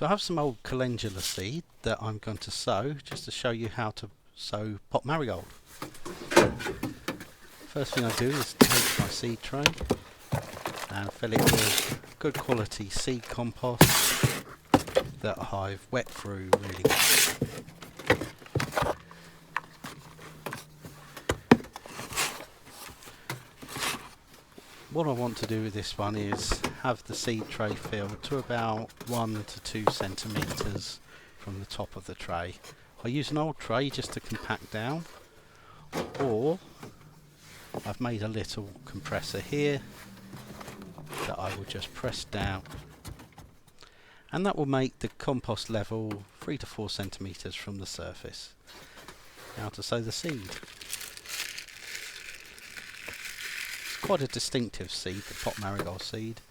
So I have some old calendula seed that I'm going to sow, just to show you how to sow pot marigold. First thing I do is take my seed tray and fill it with good quality seed compost that I've wet through really well. What I want to do with this one is have the seed tray filled to about 1 to 2 centimetres from the top of the tray. I use an old tray just to compact down, or I've made a little compressor here that I will just press down, and that will make the compost level 3 to 4 centimetres from the surface. Now to sow the seed. Quite a distinctive seed, the pot marigold seed.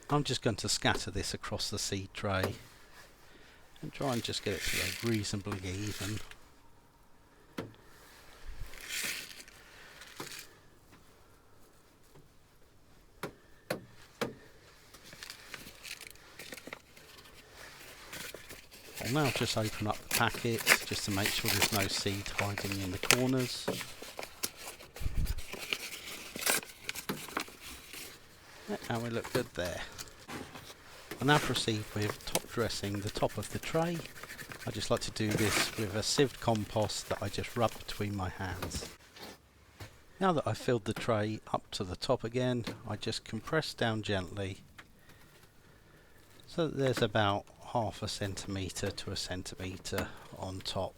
I'm just going to scatter this across the seed tray and try and just get it to go reasonably even. I'll now just open up the packet just to make sure there's no seed hiding in the corners. And we look good there. I'll now proceed with top dressing the top of the tray. I just like to do this with a sieved compost that I just rub between my hands. Now that I've filled the tray up to the top again, I just compress down gently so that there's about half a centimetre to a centimetre on top.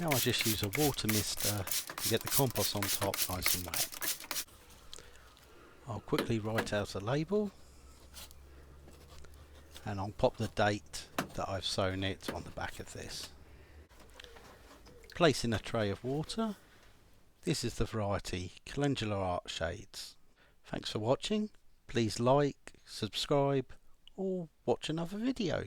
Now I just use a water mister to get the compost on top nice and wet. I'll quickly write out a label and I'll pop the date that I've sown it on the back of this. Place in a tray of water. This is the variety Calendula Art Shades. Thanks for watching. Please like, subscribe, or watch another video.